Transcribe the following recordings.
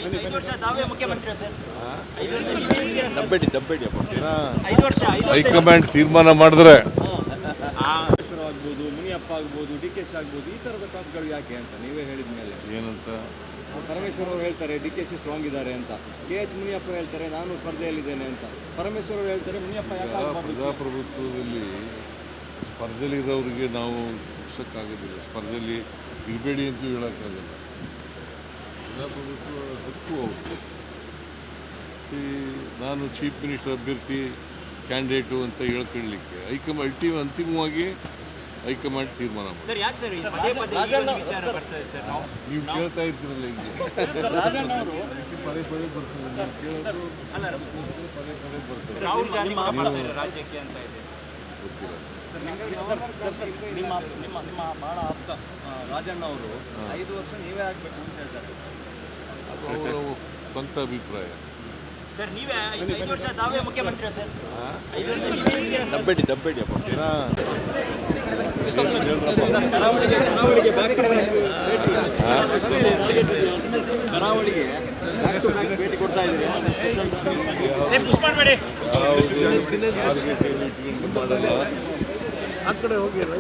5 ವರ್ಷ ತಾವೇ ಮುಖ್ಯಮಂತ್ರಿ ಸರ್. 5 ವರ್ಷ ದಬ್ಬೆಡಿ ಅಪ್ಪ 5 ವರ್ಷ ಹೈಕಮಾಂಡ್ ತೀರ್ಮಾನ ಮಾಡಿದ್ರೆ ಆಗ್ಬೋದು, ಮುನಿಯಪ್ಪ ಆಗ್ಬೋದು, DKಶಿ ಆಗ್ಬೋದು, ಈ ಥರದ ಟಾಪ್ಗಳು ಯಾಕೆ ಅಂತ ನೀವೇ ಹೇಳಿದ ಮೇಲೆ ಏನಂತ ಪರಮೇಶ್ವರ್ ಅವರು ಹೇಳ್ತಾರೆ DKಶಿ ಸ್ಟ್ರಾಂಗ್ ಇದ್ದಾರೆ ಅಂತ, KH ಮುನಿಯಪ್ಪ ಹೇಳ್ತಾರೆ ನಾನು ಸ್ಪರ್ಧೆಯಲ್ಲಿದ್ದೇನೆ ಅಂತ, ಪರಮೇಶ್ವರ್ ಅವರು ಹೇಳ್ತಾರೆ ಮುನಿಯಪ್ಪ ಯಾಕೆ ಆಗ್ಬಾರ್ದು? ಪ್ರಜಾಪ್ರಭುತ್ವದಲ್ಲಿ ಸ್ಪರ್ಧೆಯಲ್ಲಿರೋರಿಗೆ ನಾವು ಮುಗಿಸೋಕ್ಕಾಗೋದಿಲ್ಲ, ಸ್ಪರ್ಧೆಯಲ್ಲಿ ಇರಬೇಡಿ ಅಂತೂ ಹೇಳೋಕ್ಕಾಗಲ್ಲ. ಪ್ರಜಾಪ್ರಭುತ್ವ ಹಕ್ಕು ಅವ್ರದ್ದು. ನಾನು ಚೀಫ್ ಮಿನಿಸ್ಟರ್ ಅಭ್ಯರ್ಥಿ ಕ್ಯಾಂಡಿಡೇಟು ಅಂತ ಹೇಳ್ಕೊಳ್ಳಿಕ್ಕೆ ಅಂತಿಮವಾಗಿ ಹೈಕಮಾಂಡ್ ತೀರ್ಮಾನ ಮಾಡಿ. ಸರ್ ಯಾಕೆ ಸರ್ ಪದೇ ಪದೇ ಈ ವಿಚಾರ ಬರ್ತದೆ ಸರ್? ನೀವು ಕೇಳ್ತಾ ಇರ್ತೀರಲ್ಲ ಈಗ ರಾಜಣ್ಣ ಅವರು ಪದೇ ಬರ್ತದೆ ಕೇಳೋದು ಅಲ್ಲ ಪದೇ ಬರ್ತದೆ. ರಾಹುಲ್ ಗಾಂಧಿ ಮಾತಾಡ್ತಾರೆ ರಾಜ್ಯಕ್ಕೆ ಅಂತ ಇದೆ. ಗೊತ್ತಿಲ್ಲ. ನಿಮ್ಮ ಭಾಳ ಆಪ್ತ ರಾಜಣ್ಣ ಅವರು 5 ವರ್ಷ ನೀವೇ ಆಗಬೇಕು ಅಂತ ಹೇಳ್ತಾರೆ. ಅದು ಅವರ ಸ್ವಂತ ಅಭಿಪ್ರಾಯ. ಸರ್ ನೀವೇ 5 ವರ್ಷ ತಾವೇ ಮುಖ್ಯಮಂತ್ರಿ ಸರ್. 5 ವರ್ಷ ದಬ್ಬೆಡಿ ಅಪ್ಪ ಕರಾವಳಿಗೆ ಭೇಟಿ ಕೊಡ್ತಾ ಇದ್ದೀರಿ.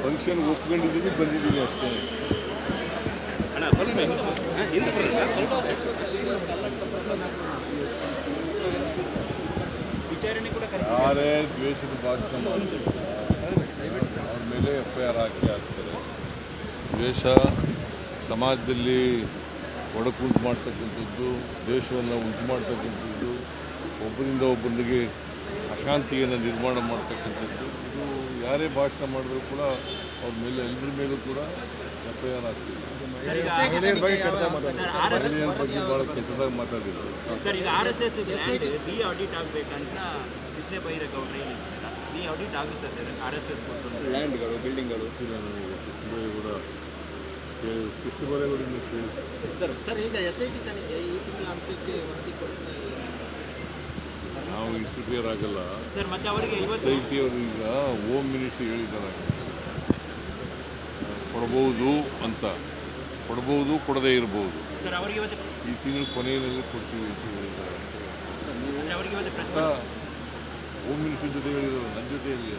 ಫಂಕ್ಷನ್ ಒಪ್ಕೊಂಡಿದ್ದೀವಿ, ಬಂದಿದ್ದೀವಿ ಅಷ್ಟೇ. ವಿಚಾರಣೆ ಕೂಡ ಯಾರೇ ದ್ವೇಷದ ಭಾಷಣ ಮಾಡಿದ್ರು ಅವ್ರ ಮೇಲೆ FIR ಆಗ್ತಾರೆ. ದ್ವೇಷ ಸಮಾಜದಲ್ಲಿ ಒಡಕುಂಟು ಮಾಡ್ತಕ್ಕಂಥದ್ದು, ದೇಶವನ್ನು ಉಂಟು ಮಾಡ್ತಕ್ಕಂಥದ್ದು, ಒಬ್ಬರಿಂದ ಒಬ್ಬರಿಗೆ ಅಶಾಂತಿಯನ್ನು ನಿರ್ಮಾಣ ಮಾಡ್ತಕ್ಕಂಥದ್ದು, ಇದು ಯಾರೇ ಭಾಷಣ ಮಾಡಿದ್ರು ಕೂಡ ಅವ್ರ ಮೇಲೆ ಎಲ್ಲರ ಮೇಲೂ ಕೂಡ FIR ಆಗ್ತಿದೆ. ಮಹಿಳೆಯರ ಬಗ್ಗೆ ಭಾಳ ಕೆಟ್ಟದಾಗಿ ಮಾತಾಡಿದ್ರು. ಸರ್ ಈಗ RSS ರೀ ಆಡಿಟ್ ಆಗಬೇಕಂತ ವಿದ್ಯೆ ಬೈರೇಗೌಡರು ಹೇಳಿದ್ದಾರೆ. ರೀ ಆಡಿಟ್ ಆಗುತ್ತೆ ಸರ್ RSS ಕೊಟ್ಟು ಲ್ಯಾಂಡ್ಗಳು, ಬಿಲ್ಡಿಂಗ್ಗಳು. ಕೃಷ್ಣ ಬೈರೇಗೌಡರಿಂದ ಕೇಳಿ. ಸರ್ ಈಗ SIT ತನಿಖೆ ಈ ತಿಂಗಳ ಅಂತ್ಯಕ್ಕೆ ವರದಿ ಕೊಡ್ತಾ ನಾವು ಇಂಟರ್ಫಿಯರ್ ಆಗಲ್ಲ. ಸರ್ ಮತ್ತೆ ಅವರಿಗೆ SIT ಅವರು ಈಗ ಹೋಮ್ ಮಿನಿಸ್ಟ್ರಿ ಹೇಳಿದ್ದಾರೆ ಕೊಡ್ಬೋದು ಅಂತ, ಕೊಡ್ಬೋದು ಕೊಡದೇ ಇರ್ಬೋದು. ಸರ್ ಅವರಿಗೆ ಈ ತಿಂಗಳು ಕೊನೆಯಲ್ಲಿ ಕೊಡ್ತೀವಿ ಅಂತ ಹೇಳಿದ್ದಾರೆ. ಹೋಮ್ ಮಿನಿಸ್ಟರ್ ಜೊತೆ ಹೇಳಿದ್ರು, ನನ್ನ ಜೊತೆ ಹೇಳಿ.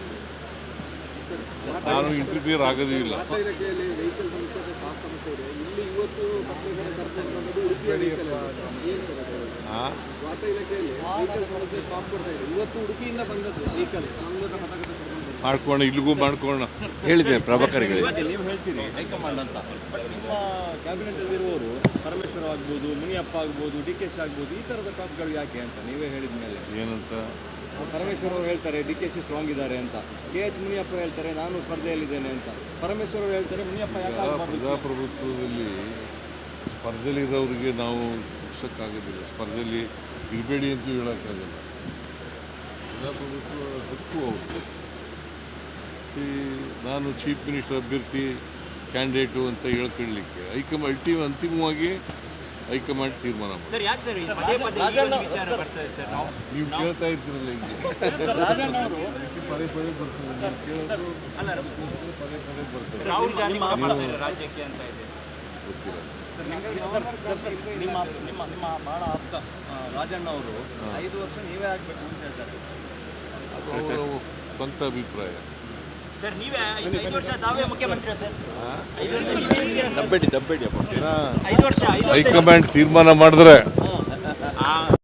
ನಾನು ಇಂಟರ್ಫಿಯರ್ ಆಗೋದೇ ಇಲ್ಲ. ಮಾಡ್ಕೋಣ, ಇಲ್ಲಿಗೂ ಮಾಡ್ಕೋಣ ಹೇಳಿದ್ದೇನೆ ಪ್ರಭಾಕರ್ ನೀವು ಹೇಳ್ತೀರಿ ಹೈಕಮಾಂಡ್ ಅಂತ, ಬಟ್ ನಿಮ್ಮ ಕ್ಯಾಬಿನೆಟಲ್ಲಿ ಇರುವವರು ಪರಮೇಶ್ವರ್ ಆಗ್ಬೋದು, ಮುನಿಯಪ್ಪ ಆಗ್ಬೋದು, DKಶಿ ಆಗ್ಬೋದು, ಈ ಥರದ ಟಾಪ್ಗಳು ಯಾಕೆ ಅಂತ ನೀವೇ ಹೇಳಿದ ಮೇಲೆ. ಏನಂತ ಪರಮೇಶ್ವರ್ ಅವರು ಹೇಳ್ತಾರೆ DKಶಿ ಸ್ಟ್ರಾಂಗ್ ಇದ್ದಾರೆ ಅಂತ, KH ಮುನಿಯಪ್ಪ ಹೇಳ್ತಾರೆ ನಾನು ಸ್ಪರ್ಧೆಯಲ್ಲಿದ್ದೇನೆ ಅಂತ, ಪರಮೇಶ್ವರ್ ಅವರು ಹೇಳ್ತಾರೆ ಮುನಿಯಪ್ಪ ಯಾಕೆ ಆಗ್ಬಾರ್ದು? ಪ್ರಜಾಪ್ರಭುತ್ವದಲ್ಲಿ ಸ್ಪರ್ಧೆಯಲ್ಲಿರೋರಿಗೆ ನಾವು ಮುಗಿಸೋಕ್ಕಾಗೋದಿಲ್ಲ, ಸ್ಪರ್ಧೆಯಲ್ಲಿ ಇರಬೇಡಿ ಅಂತೂ ಹೇಳೋಕ್ಕಾಗಲ್ಲ. ಪ್ರಜಾಪ್ರಭುತ್ವ ಹಕ್ಕು ಅವ್ರದ್ದು. ನಾನು ಚೀಫ್ ಮಿನಿಸ್ಟರ್ ಅಭ್ಯರ್ಥಿ ಕ್ಯಾಂಡಿಡೇಟು ಅಂತ ಹೇಳ್ಕೊಳ್ಳಿಕ್ಕೆ ಅಂತಿಮವಾಗಿ ಹೈಕಮಾಂಡ್ ತೀರ್ಮಾನ ಮಾಡಿ. ಸರ್ ಯಾಕೆ ಸರ್ ಪದೇ ಪದೇ ಈ ವಿಚಾರ ಬರ್ತದೆ ಸರ್? ನೀವು ಕೇಳ್ತಾ ಇರ್ತೀರಲ್ಲ ಈಗ ರಾಜಣ್ಣ ಅವರು ಪದೇ ಬರ್ತದೆ ಕೇಳೋದು ಅಲ್ಲ ಪದೇ ಬರ್ತದೆ. ರಾಹುಲ್ ಗಾಂಧಿ ಮಾತಾಡ್ತಾರೆ ರಾಜ್ಯಕ್ಕೆ ಅಂತ ಇದೆ. ಗೊತ್ತಿಲ್ಲ. ನಿಮ್ಮ ಭಾಳ ಆಪ್ತ ರಾಜಣ್ಣ ಅವರು 5 ವರ್ಷ ನೀವೇ ಆಗಬೇಕು ಅಂತ ಹೇಳ್ತಾರೆ. ಅದು ಅವರ ಸ್ವಂತ ಅಭಿಪ್ರಾಯ. ಸರ್ ನೀವೇ 5 ವರ್ಷ ತಾವೇ ಮುಖ್ಯಮಂತ್ರಿ ಸರ್. 5 ವರ್ಷ ದಬ್ಬೆಡಿ ಅಪ್ಪ 5 ವರ್ಷ ಹೈಕಮಾಂಡ್ ತೀರ್ಮಾನ ಮಾಡಿದ್ರೆ